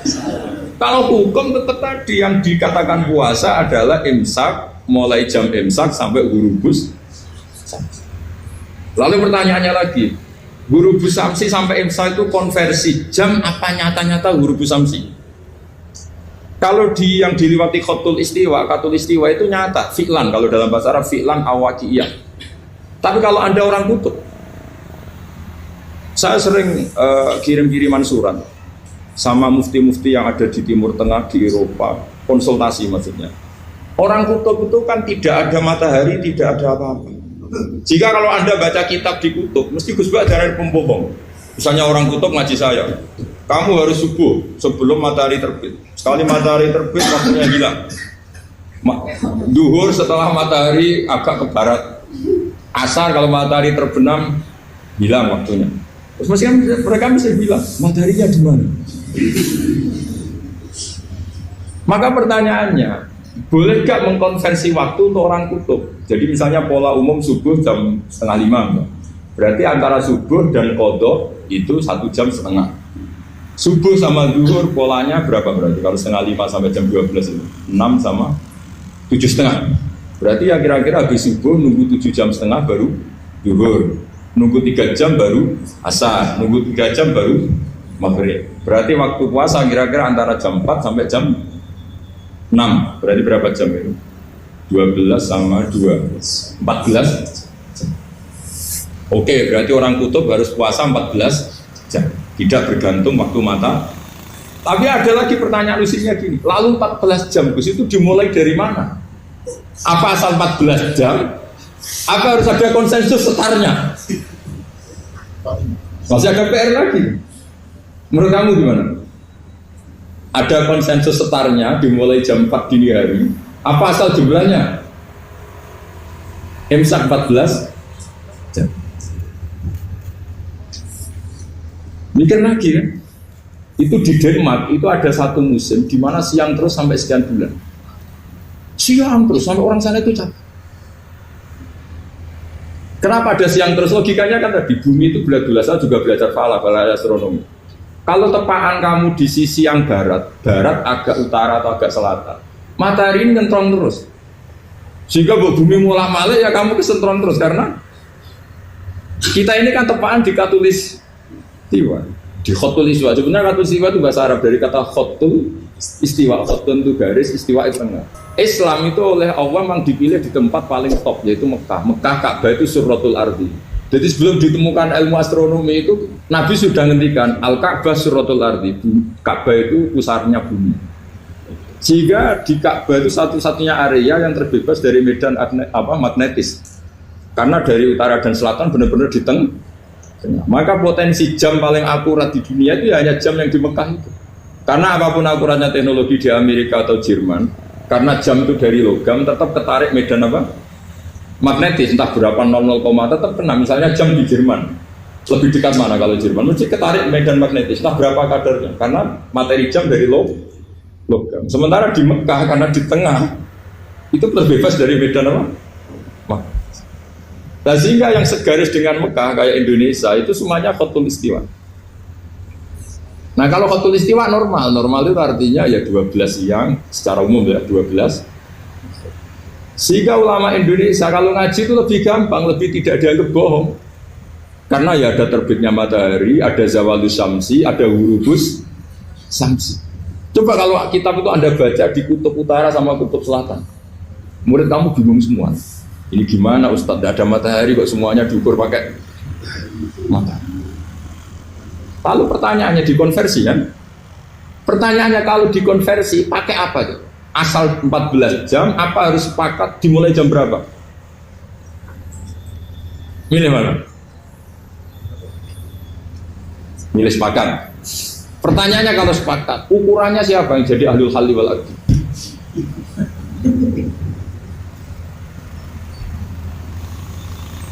Kalau hukum tetap tadi yang dikatakan puasa adalah imsak, mulai jam imsak sampai Ghurubus. Lalu pertanyaannya lagi, Ghurubus Syamsi sampai imsak itu konversi jam apa nyata-nyata Ghurubus Syamsi? Kalau yang diliwati khatul istiwa itu nyata, fi'lan kalau dalam bahasa Arab fi'lan awaqiyah. Tapi kalau Anda orang kutub, saya sering kirim-kiriman surat sama mufti-mufti yang ada di Timur Tengah, di Eropa, konsultasi maksudnya. Orang kutub itu kan tidak ada matahari, tidak ada apa-apa. Jika kalau Anda baca kitab di kutub, mesti Gus Bak jangan pembohong. Misalnya orang kutub ngaji saya, kamu harus subuh sebelum matahari terbit. Sekali matahari terbit waktunya hilang. Duhur setelah matahari agak ke barat. Asar kalau matahari terbenam hilang waktunya. Terus mereka bisa bilang mataharinya di mana? Maka pertanyaannya, boleh gak mengkonversi waktu untuk orang kutub? Jadi misalnya pola umum subuh jam 4:30, berarti antara subuh dan qadha itu 1 jam setengah. Subuh sama zuhur polanya berapa berarti? Kalau 4:30 sampai jam 12 itu 6 sama 7:30. Berarti ya kira-kira habis subuh nunggu 7 jam setengah baru zuhur, nunggu 3 jam baru asar, nunggu 3 jam baru maghrib. Berarti waktu puasa kira-kira antara jam 4 sampai jam 6. Berarti berapa jam itu? 12 sama 2 14 jam. Oke, berarti orang kutub harus puasa 14 jam. Tidak bergantung waktu mata. Tapi ada lagi pertanyaan lucunya gini, lalu 14 jam itu dimulai dari mana? Apa asal 14 jam? Apa harus ada konsensus setarnya? Masih ada PR lagi. Menurut kamu gimana? Ada konsensus setarnya dimulai jam 4 dini hari. Apa asal jumlahnya? Imsak 14 jam. Mikir lagi kan? Itu di Denmark itu ada satu musim di mana siang terus sampai sekian bulan. Siang terus sampai orang sana itu capek. Kenapa ada siang terus? Logikanya kan tadi bumi itu bulat-bulat. Saya juga belajar falak astronomi. Kalau tepaan kamu di sisi yang barat agak utara atau agak selatan, matahari ini nyentrong terus. Sehingga bumi mulak malik ya kamu kesentrong terus karena kita ini kan tepaan di khatulistiwa, di khatulistiwa. Sebenarnya khatulistiwa itu bahasa Arab dari kata khatul istiwa, khatun itu garis, istiwa itu tengah. Islam itu oleh Allah memang dipilih di tempat paling top yaitu Mekah. Mekah Ka'bah itu surratul ardi. Jadi sebelum ditemukan ilmu astronomi itu Nabi sudah ngendikan Al-Ka'bah surratul ardi. Ka'bah itu pusarnya bumi. Sehingga di Ka'bah itu satu-satunya area yang terbebas dari medan magnetis. Karena dari utara dan selatan benar-benar di tengah. Maka potensi jam paling akurat di dunia itu hanya jam yang di Mekah itu. Karena apapun akuratnya teknologi di Amerika atau Jerman, karena jam itu dari logam tetap ketarik medan magnetis, entah berapa 00, tetap kena. Misalnya jam di Jerman lebih dekat mana kalau Jerman, mesti ketarik medan magnetis, entah berapa kadarnya, karena materi jam dari logam. Sementara di Mekah karena di tengah itu terbebas dari medan magnetis. Nah, sehingga yang segaris dengan Mekah kayak Indonesia itu semuanya khatul istiwa. Nah kalau khatul istiwa normal itu artinya ya 12 siang secara umum ya 12. Sehingga ulama Indonesia kalau ngaji itu lebih gampang, lebih tidak dianggap bohong. Karena ya ada terbitnya matahari, ada zawalus syamsi, ada hurubus syamsi. Coba kalau kitab itu Anda baca di kutub utara sama kutub selatan, murid kamu bingung semua. Ini gimana Ustadz, tidak ada matahari kok semuanya diukur pakai matahari. Lalu pertanyaannya dikonversi kan? Pertanyaannya kalau dikonversi pakai apa tuh? Asal 14 jam, apa harus sepakat dimulai jam berapa? Milih mana? Milih sepakat. Pertanyaannya kalau sepakat, ukurannya siapa yang jadi ahlul halli wal aqdi?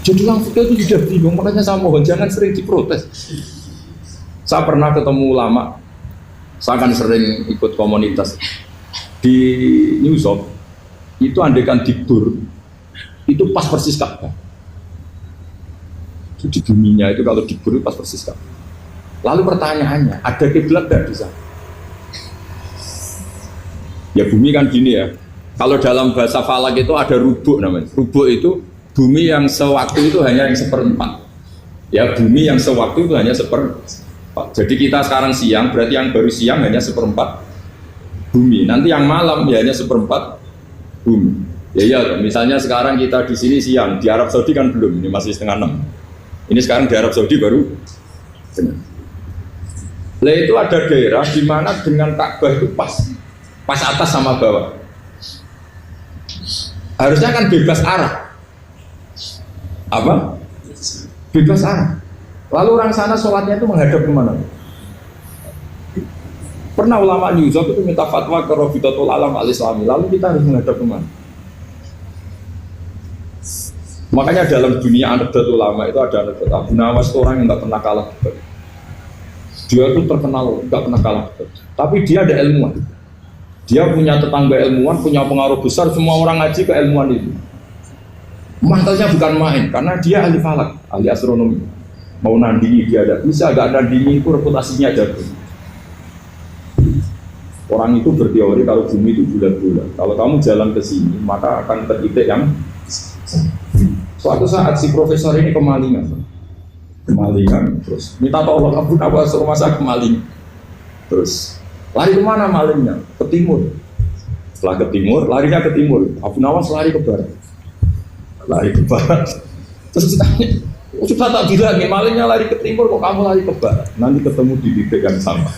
Jadi orang fikih itu sudah bingung, makanya saya mohon jangan sering diprotes. Saya pernah ketemu ulama, saya kan sering ikut komunitas di New York, itu andaikan dibur, itu pas persis Ka'bah. Di buminya itu kalau dibur itu pas persis Ka'bah. Lalu pertanyaannya, ada kiblat nggak di sana? Ya bumi kan gini ya, kalau dalam bahasa falak itu ada rubuk namanya. Rubuk itu bumi yang sewaktu itu hanya yang 1/4. Ya bumi yang sewaktu itu hanya 1/4. Jadi kita sekarang siang, berarti yang baru siang hanya 1/4 bumi. Nanti yang malam ya hanya 1/4 bumi. Ya, misalnya sekarang kita di sini siang, di Arab Saudi kan belum, ini masih 5:30. Ini sekarang di Arab Saudi baru. Lah itu ada daerah di mana dengan Ka'bah itu pas atas sama bawah. Harusnya kan bebas arah. Apa? Bebas arah. Lalu orang sana sholatnya itu menghadap kemana? Pernah ulama New York itu minta fatwa ke Rabitatul Alam al-Islami. Lalu kita harus menghadap kemana? Makanya dalam dunia anekdot ulama itu ada anekdot Abu Nawas itu orang yang nggak pernah kalah debat. Dia itu terkenal nggak pernah kalah debat. Tapi dia ada ilmuwan. Dia punya tetangga ilmuwan, punya pengaruh besar, semua orang ngaji ke ilmuwan itu. Mantelnya bukan main, karena dia ahli falak, ahli astronomi. Mau nandingi dia ada bisa, gak nandingi itu reputasinya jago. Orang itu berteori kalau bumi itu bulat-bulat. Kalau kamu jalan ke sini, maka akan tertitik yang suatu saat si profesor ini kemalingan, terus minta tolong Abu Nawas rumah saya kemaling. Terus lari kemana malingnya? Ke timur. Setelah ke timur, larinya ke timur. Abu Nawas lari ke barat. Terus ditanya, sudah tak bilang nih malingnya lari ke timur, kok kamu lari ke barat? Nanti ketemu di titik yang sama.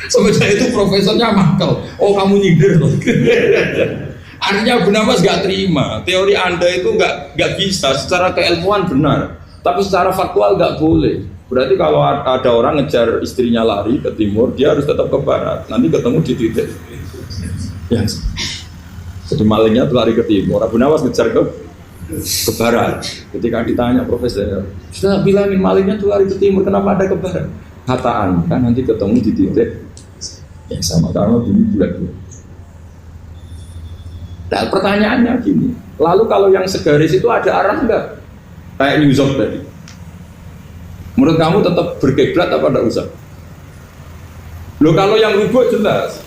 Sebenarnya itu profesornya makel. Oh kamu nyindir loh. Artinya Abu Nawas gak terima. Teori Anda itu gak bisa. Secara keilmuan benar, tapi secara faktual gak boleh. Berarti kalau ada orang ngejar istrinya lari ke timur, dia harus tetap ke barat. Nanti ketemu di titik. Yes. Jadi malingnya tuh lari ke timur. Abu Nawas ngejar ke barat. Ketika ditanya profesor, sudah bilangin malingnya tuh lari ke timur, kenapa ada ke barat? Kata Anda nanti ketemu di titik yang sama karena bumi bulat-bulat. Nah pertanyaannya gini, lalu kalau yang segaris itu ada arah enggak? Kayak New York tadi. Menurut kamu tetap berkiblat apa enggak usah? Loh kalau yang rubuk jelas.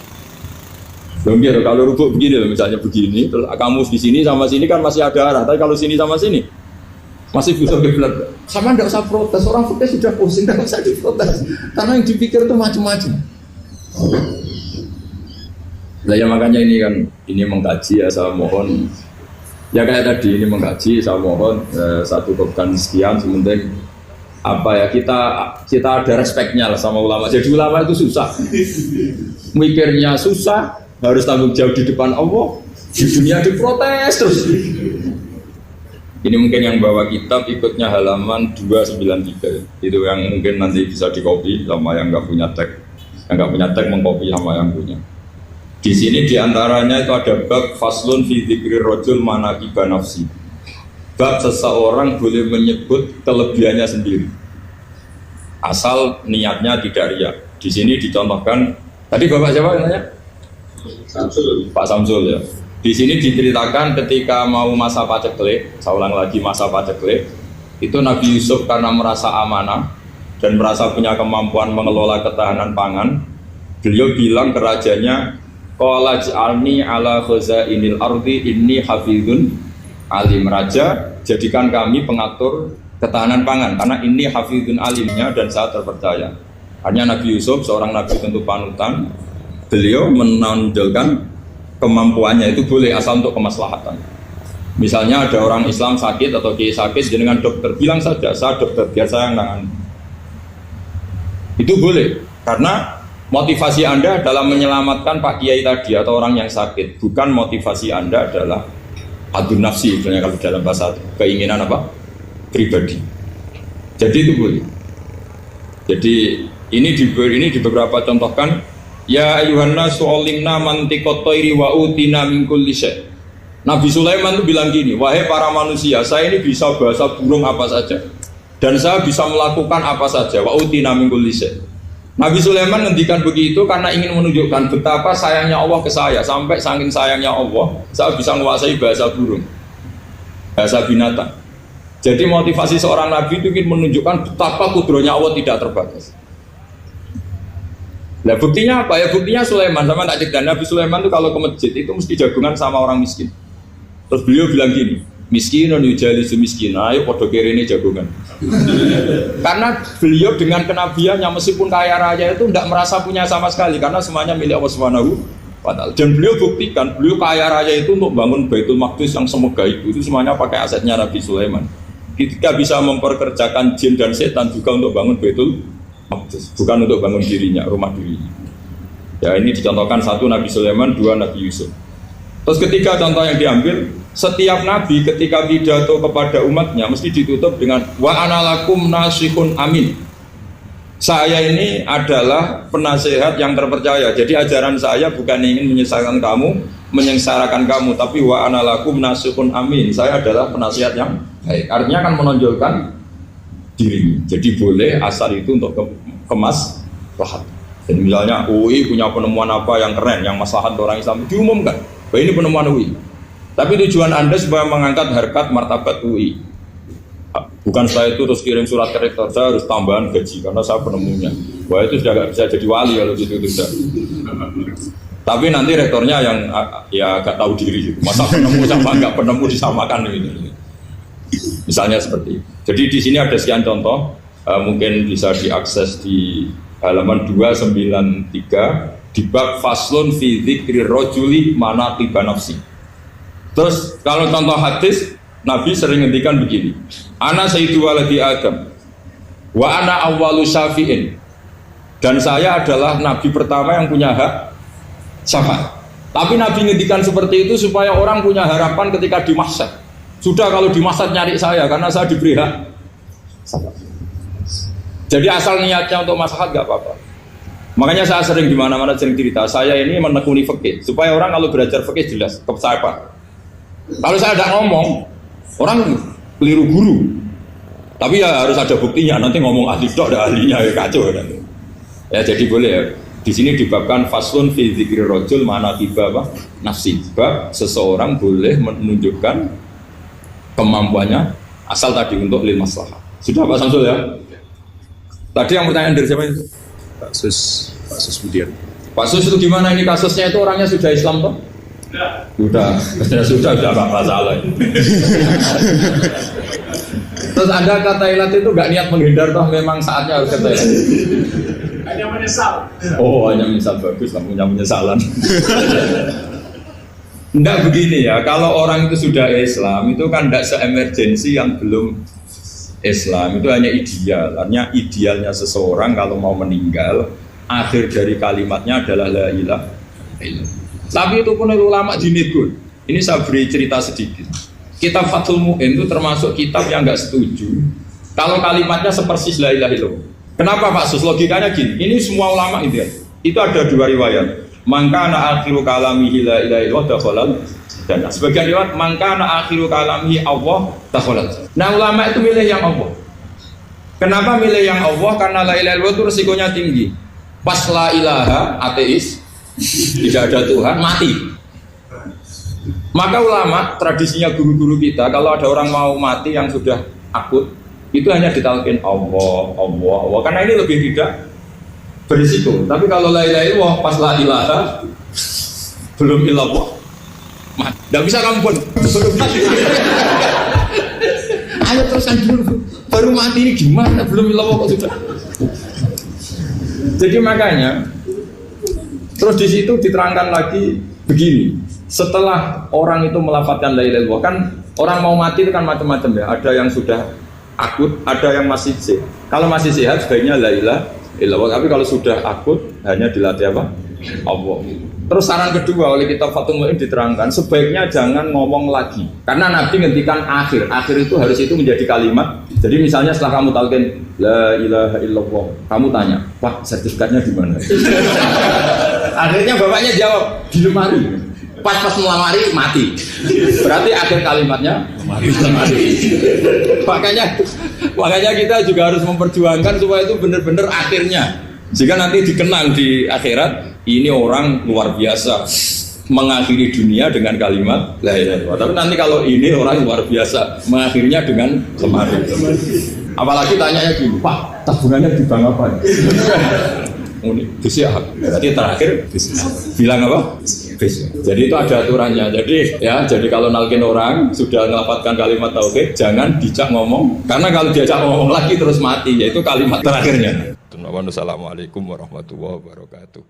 Loh gitu, kalau rubuk begini loh, misalnya begini, terus kamu di sini sama sini kan masih ada arah, tapi kalau sini sama sini masih bisa kiblat. Sama enggak usah protes, orang protes sudah pusing, enggak usah diprotes. Karena yang dipikir itu macam-macam. Nah ya makanya ini mengkaji ya, saya mohon ya kayak tadi ini mengkaji, saya mohon satu beban sekian sementing apa ya kita ada respeknya lah sama ulama. Jadi ulama itu susah, mikirnya susah, harus tanggung jawab di depan Allah, di dunia diprotes terus. Ini mungkin yang bawa kitab ikutnya halaman 293 itu yang mungkin nanti bisa dikopi sama yang nggak punya tag, yang nggak punya tag mengkopi sama yang punya. Di sini diantaranya itu ada bab faslun fi dzikri rajul manaqiba nafsi. Bab seseorang boleh menyebut kelebihannya sendiri, asal niatnya tidak riya. Di sini dicontohkan tadi bapak siapa namanya? Samsul. Pak Samsul ya. Di sini diceritakan ketika mau masa paceklik, saya ulang lagi masa paceklik, itu Nabi Yusuf karena merasa amanah dan merasa punya kemampuan mengelola ketahanan pangan, beliau bilang ke rajanya, qala ja'alni ala khazainil ardi inni hafizun alim. Raja, jadikan kami pengatur ketahanan pangan karena ini hafizun alimnya dan saya terpercaya. Hanya Nabi Yusuf seorang nabi tentu panutan, beliau menonjolkan kemampuannya itu boleh asal untuk kemaslahatan. Misalnya ada orang Islam sakit atau kiai sakit, dengan dokter bilang saja saya dokter biar saya nangani. Itu boleh karena motivasi Anda dalam menyelamatkan Pak Kiai tadi atau orang yang sakit, bukan motivasi Anda adalah adun nafsi, misalnya kalau dalam bahasa keinginan apa? Pribadi. Jadi itu boleh. Jadi ini di beberapa contohkan, ya ayuhan nasu alimna mantiqat thairi wa utina min kulli syai'. Nabi Sulaiman itu bilang gini, wahai para manusia, saya ini bisa bahasa burung apa saja dan saya bisa melakukan apa saja, wa utina min kulli syai'. Nabi Sulaiman ngendikan begitu karena ingin menunjukkan betapa sayangnya Allah ke saya. Sampai saking sayangnya Allah, saya bisa menguasai bahasa burung, bahasa binatang. Jadi motivasi seorang Nabi itu ingin menunjukkan betapa kudrohnya Allah tidak terbatas. Nah buktinya apa ya? Buktinya Sulaiman sama tak cek, dan Nabi Sulaiman itu kalau ke masjid itu mesti jagungan sama orang miskin. Terus beliau bilang gini, miskin yujali semiskin, ayo podo ini jagungan. Karena beliau dengan kenabiannya meskipun kaya raya itu tidak merasa punya sama sekali karena semuanya milik Allah Subhanahu wa Ta'ala. Dan beliau buktikan beliau kaya raya itu untuk bangun Baitul Maqdis yang semegah itu semuanya pakai asetnya Nabi Sulaiman. Ketika bisa memperkerjakan jin dan setan juga untuk bangun Baitul Maqdis, bukan untuk bangun dirinya, rumah dirinya. Ya ini dicontohkan satu Nabi Sulaiman, dua Nabi Yusuf. Terus ketika contoh yang diambil, setiap nabi ketika pidato kepada umatnya mesti ditutup dengan wa analakum nasihun amin. Saya ini adalah penasehat yang terpercaya. Jadi ajaran saya bukan ingin menyesatkan kamu, menyengsarakan kamu, tapi wa ana lakum nasihun amin. Saya adalah penasihat yang baik. Artinya kan menonjolkan diri. Jadi boleh asal itu untuk kemaslahat. Jadi misalnya UI punya penemuan apa yang keren, yang maslahat orang Islam, diumumkan. Bahwa ini penemuan UI. Tapi tujuan Anda supaya mengangkat harkat martabat UI. Bukan setelah itu terus kirim surat ke rektor, saya harus tambahan gaji karena saya penemunya. Wah itu sudah nggak bisa jadi wali kalau gitu tidak. Tapi nanti rektornya yang ya agak tahu diri, masa penemu sama nggak penemu disamakan gitu. Misalnya seperti itu. Jadi di sini ada sekian contoh, mungkin bisa diakses di halaman 293 di bab faslun fi dzikri rajuli manaqiba nafsi. Terus kalau contoh hadis, Nabi sering ngendikan begini, ana sayyidu waladi Adam wa ana awwalu syafi'in, dan saya adalah Nabi pertama yang punya hak syafaat. Tapi Nabi ngendikan seperti itu supaya orang punya harapan ketika di mahsyar. Sudah kalau di mahsyar nyari saya karena saya diberi hak syafaat. Jadi asal niatnya untuk maslahat gak apa-apa. Makanya saya sering di mana-mana sering cerita, saya ini menekuni fikih supaya orang kalau belajar fikih jelas ke saya Pak. Kalau saya tidak ngomong, orang keliru guru. Tapi ya harus ada buktinya. Nanti ngomong ahli dok, ada ahlinya ya kacau. Ya jadi boleh ya. Di sini dibabkan faslun fi dzikri rajul manaqiba nafsi. Bab seseorang boleh menunjukkan kemampuannya asal tadi untuk lil maslahah. Sudah Pak Samsul ya? Tadi yang pertanyaan dari siapa itu? Pak Sus Budian. Pak Sus itu gimana ini kasusnya itu orangnya sudah Islam toh? Sudah nggak masalah. Terus Anda ke Thailand itu nggak niat menghindar toh, memang saatnya harus ke Thailand. Hanya menyesal. Oh, hanya menyesal, bagus, kamu punya penyesalan. Enggak begini ya, kalau orang itu sudah Islam itu kan enggak se-emergensi yang belum Islam, itu hanya ideal. Artinya idealnya seseorang kalau mau meninggal, akhir dari kalimatnya adalah la ilaha illallah. Tapi itu pun ulama dinegur. Ini saya beri cerita sedikit. Kitab Fathul Mu'in itu termasuk kitab yang enggak setuju kalau kalimatnya sepersis la ilaha illallah. Kenapa Pak Sus? Logikanya gini, ini semua ulama ideal. Itu ada dua riwayat. Mangkana akhiru kalamihi la ilaha illallah dakhalal jannah. Sebagian riwayat mangkana akhiru kalamihi Allah dakhalal. Nah ulama itu milih yang Allah. Kenapa milih yang Allah? Karena la ilaha illallah itu resikonya tinggi. Pas la ilaha ateis, tidak ada Tuhan, mati. Maka ulama, tradisinya guru-guru kita, kalau ada orang mau mati yang sudah akut, itu hanya ditalkin Allah, Allah, Allah. Karena ini lebih tidak berisiko. Tapi kalau la ilaha illallah, pas la ilaha belum illallah, mati. Tidak bisa kamu pun. Ayo teruskan dulu. Baru mati ini gimana? Belum illallah kok sudah. Jadi makanya terus di situ diterangkan lagi begini. Setelah orang itu melafadzkan la ilaha illallah, kan orang mau mati itu kan macam-macam ya. Ada yang sudah akut, ada yang masih sehat. Kalau masih sehat sebaiknya la ilaha illallah. Tapi kalau sudah akut hanya dilatih apa? Allah. Terus saran kedua oleh kitab Fathul Mu'in diterangkan sebaiknya jangan ngomong lagi. Karena Nabi ngendikan akhir. Akhir itu harus itu menjadi kalimat. Jadi misalnya setelah kamu talqin la ilaha illallah, kamu tanya, "Pak, sertifikatnya di mana?" Akhirnya bapaknya jawab, "Di lemari." Pas melamari mati. Berarti akhir kalimatnya mati. Makanya kita juga harus memperjuangkan supaya itu benar-benar akhirnya. Jika nanti dikenang di akhirat, ini orang luar biasa mengakhiri dunia dengan kalimat la ilaha illallah. Tapi nanti kalau ini orang luar biasa mengakhirinya dengan lemari. Apalagi tanyanya gini, "Pak, tabungannya di bank apa?" Ini bisa, berarti terakhir bilang apa? Bisa. Jadi itu ada aturannya. Jadi kalau nalkin orang sudah melafadzkan kalimat tauhid, jangan dijak ngomong. Karena kalau diajak ngomong lagi terus mati, yaitu kalimat terakhirnya. Assalamualaikum warahmatullahi wabarakatuh.